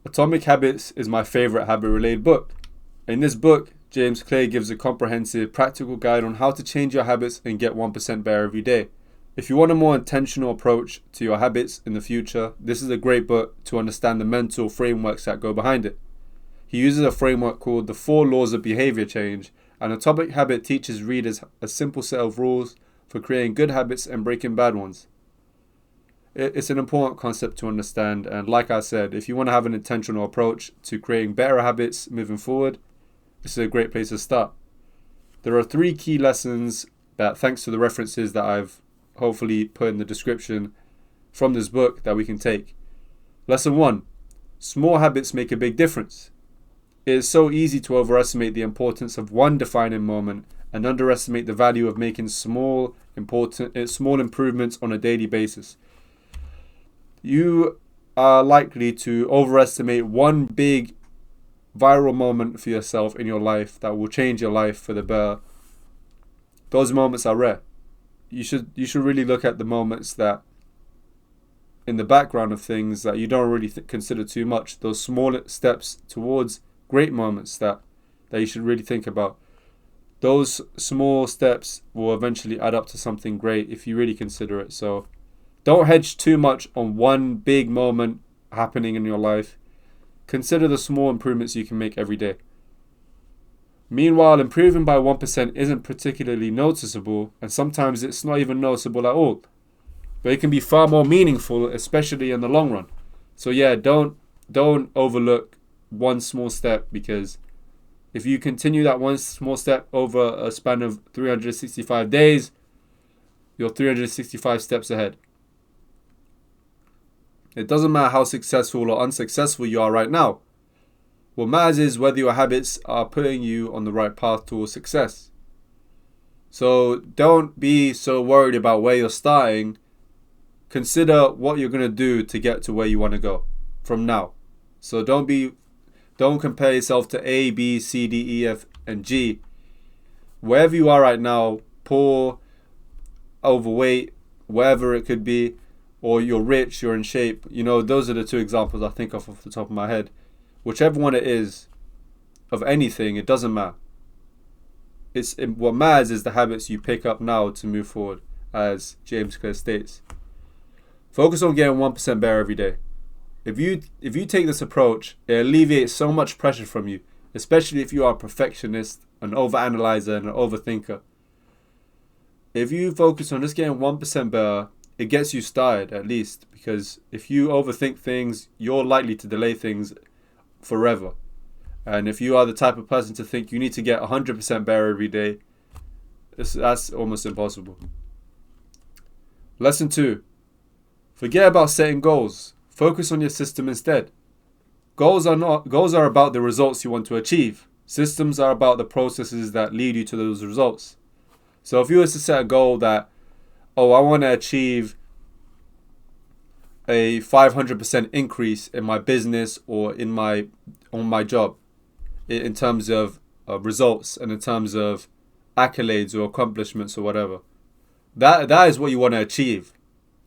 Atomic Habits is my favorite habit-related book. In this book, James Clear gives a comprehensive, practical guide on how to change your habits and get 1% better every day. If you want a more intentional approach to your habits in the future, this is a great book to understand the mental frameworks that go behind it. He uses a framework called the 4 Laws of Behavior Change, and Atomic Habit teaches readers a simple set of rules for creating good habits and breaking bad ones. It's an important concept to understand, and like I said, if you want to have an intentional approach to creating better habits moving forward, this is a great place to start. There are 3 key lessons that, thanks to the references that I've hopefully put in the description from this book, that we can take. Lesson 1. Small habits make a big difference. It is so easy to overestimate the importance of one defining moment and underestimate the value of making small improvements on a daily basis. You are likely to overestimate one big viral moment for yourself in your life that will change your life for the better. Those moments are rare. You should really look at the moments that in the background of things that you don't really consider too much. Those small steps towards great moments that you should really think about. Those small steps will eventually add up to something great if you really consider it. So don't hedge too much on one big moment happening in your life. Consider the small improvements you can make every day. Meanwhile, improving by 1% isn't particularly noticeable, and sometimes it's not even noticeable at all. But it can be far more meaningful, especially in the long run. So yeah, don't overlook one small step, because if you continue that one small step over a span of 365 days, you're 365 steps ahead. It doesn't matter how successful or unsuccessful you are right now. What matters is whether your habits are putting you on the right path towards success. So don't be so worried about where you're starting. Consider what you're going to do to get to where you want to go from now. So don't compare yourself to A, B, C, D, E, F, and G. Wherever you are right now, poor, overweight, wherever it could be, or you're rich, you're in shape. Those are the 2 examples I think of off the top of my head. Whichever one it is, of anything, it doesn't matter. What matters is the habits you pick up now to move forward, as James Clear states. Focus on getting 1% better every day. If you take this approach, it alleviates so much pressure from you, especially if you are a perfectionist, an overanalyzer, and an overthinker. If you focus on just getting 1% better, it gets you started at least, because if you overthink things, you're likely to delay things forever. And if you are the type of person to think you need to get 100% better every day, that's almost impossible. Lesson 2. Forget about setting goals. Focus on your system instead. Goals are about the results you want to achieve. Systems are about the processes that lead you to those results. So if you were to set a goal that, I want to achieve a 500% increase in my business or on my job, in terms of results and in terms of accolades or accomplishments or whatever, that is what you want to achieve.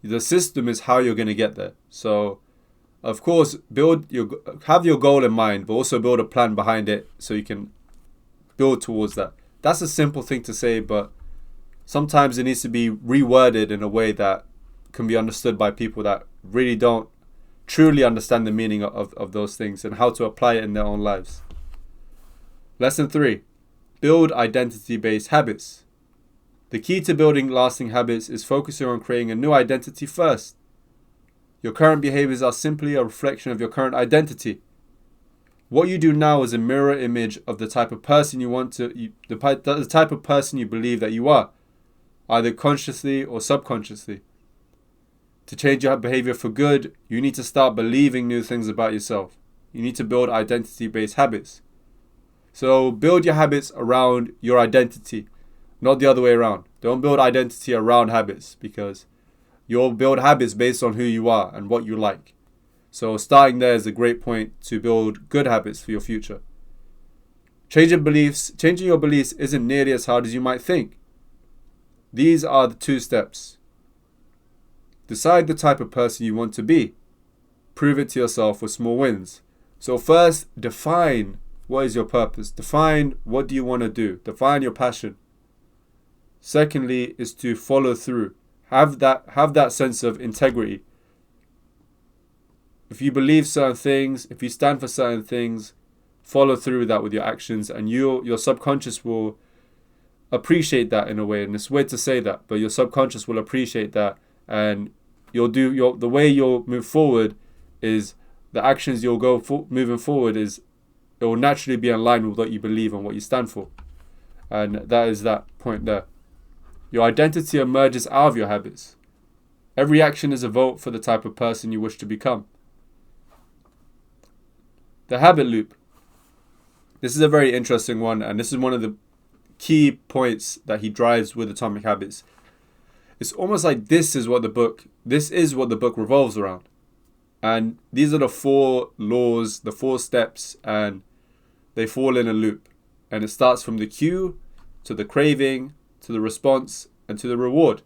The system is how you're going to get there. So, of course, have your goal in mind, but also build a plan behind it so you can build towards that. That's a simple thing to say, but sometimes it needs to be reworded in a way that can be understood by people that really don't truly understand the meaning of those things and how to apply it in their own lives. Lesson 3. Build identity-based habits. The key to building lasting habits is focusing on creating a new identity first. Your current behaviors are simply a reflection of your current identity. What you do now is a mirror image of the type of person the type of person you believe that you are, either consciously or subconsciously. To change your behavior for good, you need to start believing new things about yourself. You need to build identity-based habits. So build your habits around your identity, not the other way around. Don't build identity around habits, because you'll build habits based on who you are and what you like. So starting there is a great point to build good habits for your future. Changing your beliefs isn't nearly as hard as you might think. These are the 2 steps. Decide the type of person you want to be. Prove it to yourself with small wins. So first, define what is your purpose. Define what do you want to do. Define your passion. Secondly, is to follow through. Have that sense of integrity. If you believe certain things, if you stand for certain things, follow through with that with your actions, and your subconscious will appreciate that in a way. And it's weird to say that, but your subconscious will appreciate that, and the way you'll move forward is the actions you'll go moving forward is it will naturally be in line with what you believe and what you stand for, and that is that point there. Your identity emerges out of your habits. Every action is a vote for the type of person you wish to become. The habit loop. This is a very interesting one, and this is one of the key points that he drives with Atomic Habits. It's almost like this is what the book revolves around. And these are the 4 laws, the 4 steps, and they fall in a loop. And it starts from the cue to the craving, to the response, and to the reward.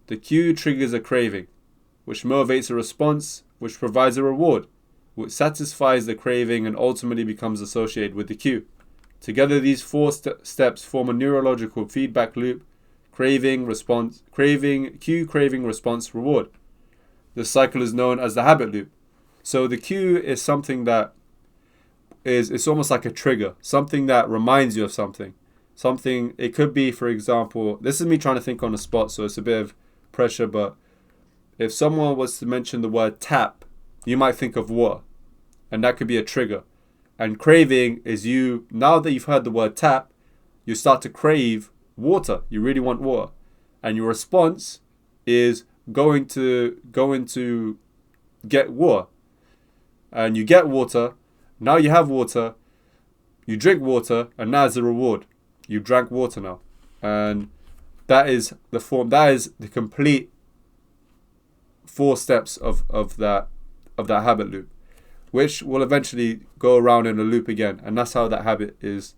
The cue triggers a craving, which motivates a response, which provides a reward, which satisfies the craving and ultimately becomes associated with the cue. Together, these 4 steps form a neurological feedback loop: craving, response, craving, cue, craving, response, reward. This cycle is known as the habit loop. So the cue is something that it's almost like a trigger, something that reminds you of something. Something, it could be, for example, this is me trying to think on the spot, so it's a bit of pressure, but if someone was to mention the word tap, you might think of water, and that could be a trigger. And craving is now that you've heard the word tap, you start to crave water. You really want water. And your response is going to get water. And you get water. Now you have water. You drink water, and now is the reward. You drank water now. And that is the complete 4 steps of that habit loop, which will eventually go around in a loop again. And that's how that habit is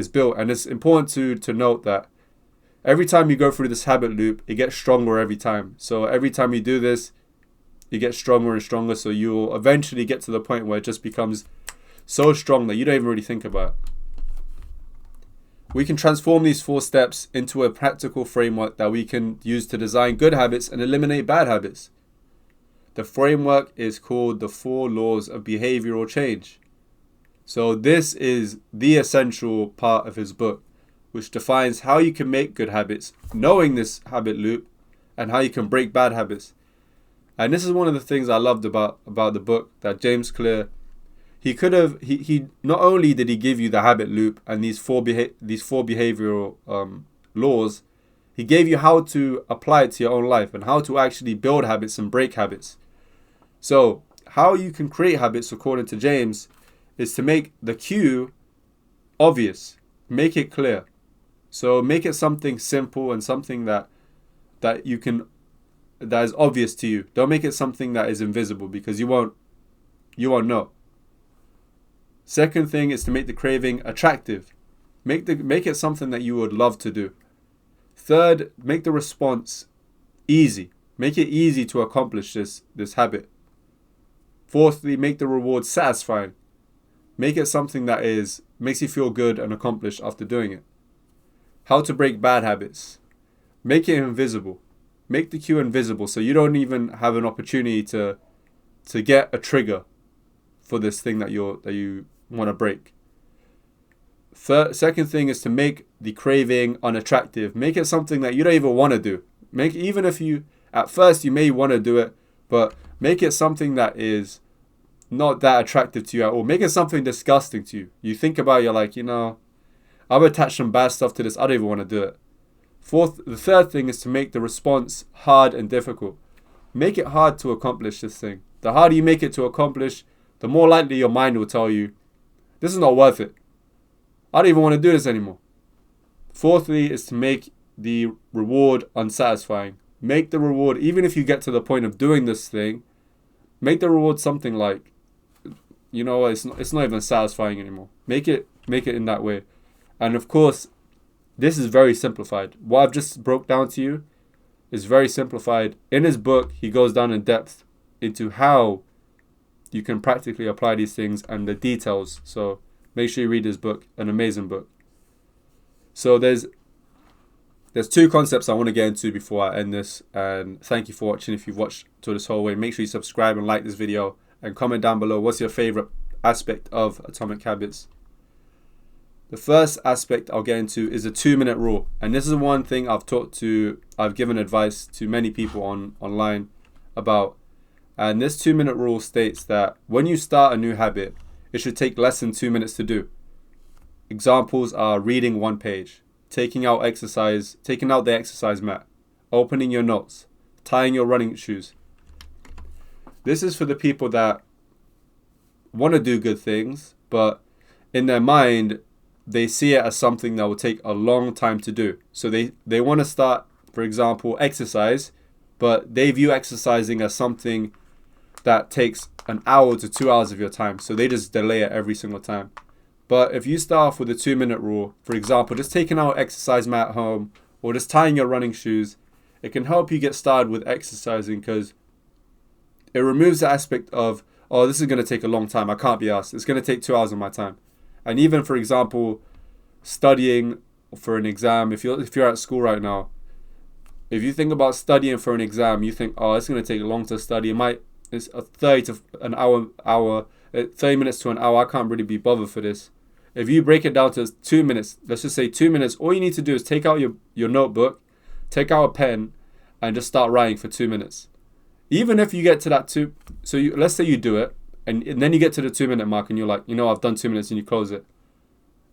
built. And it's important to note that every time you go through this habit loop, it gets stronger every time. So every time you do this, you get stronger and stronger. So you'll eventually get to the point where it just becomes so strong that you don't even really think about it. We can transform these 4 steps into a practical framework that we can use to design good habits and eliminate bad habits. The framework is called the 4 laws of behavioral change. So this is the essential part of his book, which defines how you can make good habits, knowing this habit loop, and how you can break bad habits. And this is one of the things I loved about the book, that James Clear, he not only did he give you the habit loop and these four behavioral laws, he gave you how to apply it to your own life and how to actually build habits and break habits. So how you can create habits, according to James, is to make the cue obvious, make it clear. So make it something simple and something that is obvious to you. Don't make it something that is invisible, because you won't know. Second thing is to make the craving attractive. Make it something that you would love to do. Third, make the response easy. Make it easy to accomplish this habit. Fourthly, make the reward satisfying. Make it something that makes you feel good and accomplished after doing it. How to break bad habits. Make it invisible. Make the cue invisible so you don't even have an opportunity to get a trigger for this thing that you want to break. Second thing is to make the craving unattractive. Make it something that you don't even want to do. Even if at first you may want to do it, but make it something that is not that attractive to you at all. Make it something disgusting to you. You think about it, you're like, I've attached some bad stuff to this. I don't even want to do it. The third thing is to make the response hard and difficult. Make it hard to accomplish this thing. The harder you make it to accomplish, the more likely your mind will tell you, this is not worth it. I don't even want to do this anymore. Fourthly is to make the reward unsatisfying. Make the reward, even if you get to the point of doing this thing, make the reward something like, it's not even satisfying anymore. Make it in that way. And of course, this is very simplified. What I've just broke down to you is very simplified. In his book, he goes down in depth into how you can practically apply these things and the details. So make sure you read this book, an amazing book. So there's two concepts I want to get into before I end this. And thank you for watching. If you've watched to this whole way, make sure you subscribe and like this video and comment down below what's your favorite aspect of Atomic Habits. The first aspect I'll get into is a 2-minute rule. And this is one thing I've given advice to many people online about. And this 2-minute rule states that when you start a new habit, it should take less than 2 minutes to do. Examples are reading 1 page, taking out the exercise mat, opening your notes, tying your running shoes. This is for the people that want to do good things, but in their mind, they see it as something that will take a long time to do. So they want to start, for example, exercise, but they view exercising as something that takes an hour to 2 hours of your time. So they just delay it every single time. But if you start off with a 2-minute rule, for example, just taking out exercise mat at home or just tying your running shoes, it can help you get started with exercising because it removes the aspect of, oh, this is going to take a long time. I can't be asked. It's going to take 2 hours of my time. And even, for example, studying for an exam, if you're at school right now, if you think about studying for an exam, you think, oh, it's going to take long to study. It's a 30 minutes to an hour. I can't really be bothered for this. If you break it down to 2 minutes, let's just say 2 minutes, all you need to do is take out your notebook, take out a pen, and just start writing for 2 minutes. Even if you get to that let's say you do it, and then you get to the 2-minute mark and you're like, I've done 2 minutes, and you close it.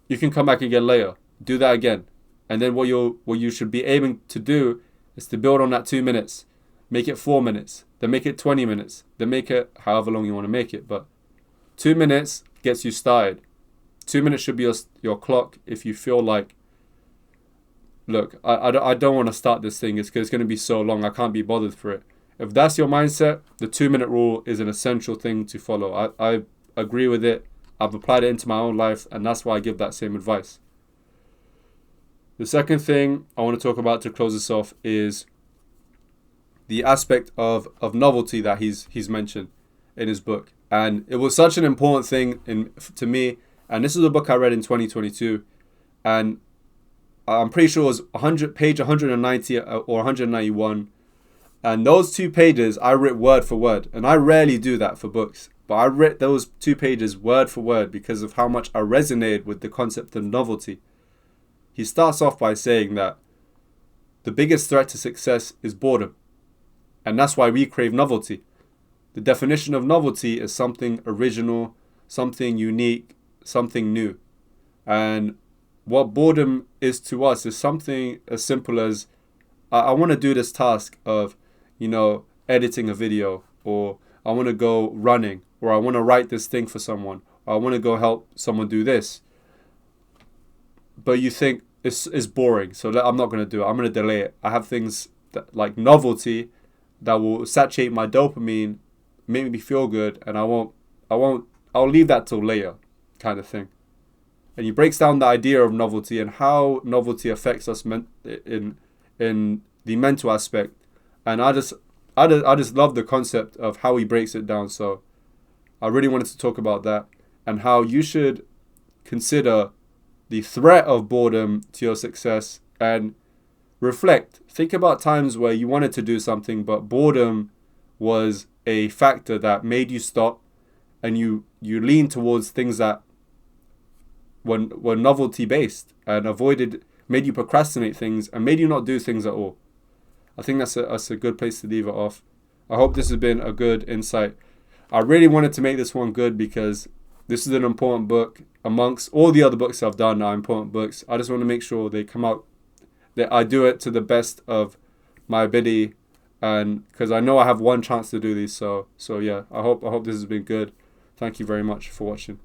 You can come back again later, do that again. And then what you should be aiming to do is to build on that 2 minutes. Make it 4 minutes, then make it 20 minutes, then make it however long you want to make it. But 2 minutes gets you started. 2 minutes should be your clock if you feel like, look, I don't want to start this thing. It's going to be so long. I can't be bothered for it. If that's your mindset, the 2-minute rule is an essential thing to follow. I agree with it. I've applied it into my own life, and that's why I give that same advice. The second thing I want to talk about to close this off is the aspect of novelty that he's mentioned in his book. And it was such an important thing to me. And this is a book I read in 2022. And I'm pretty sure it was page 190 or 191. And those 2 pages I wrote word for word. And I rarely do that for books. But I read those 2 pages word for word because of how much I resonated with the concept of novelty. He starts off by saying that the biggest threat to success is boredom. And that's why we crave novelty. The definition of novelty is something original, something unique, something new. And what boredom is to us is something as simple as, I want to do this task of, editing a video, or I want to go running, or I want to write this thing for someone, or I want to go help someone do this. But you think it's boring, so I'm not going to do it. I'm going to delay it. I have things like novelty that will saturate my dopamine, make me feel good, and I'll leave that till later, kind of thing. And he breaks down the idea of novelty and how novelty affects us in the mental aspect. And I just love the concept of how he breaks it down. So I really wanted to talk about that and how you should consider the threat of boredom to your success and reflect. Think about times where you wanted to do something, but boredom was a factor that made you stop, and you lean towards things that were novelty based and made you procrastinate things and made you not do things at all. I think that's a good place to leave it off. I hope this has been a good insight. I really wanted to make this one good because this is an important book. Amongst all the other books I've done are important books. I just want to make sure they come out, that I do it to the best of my ability, and because I know I have one chance to do these. So yeah, I hope this has been good. Thank you very much for watching.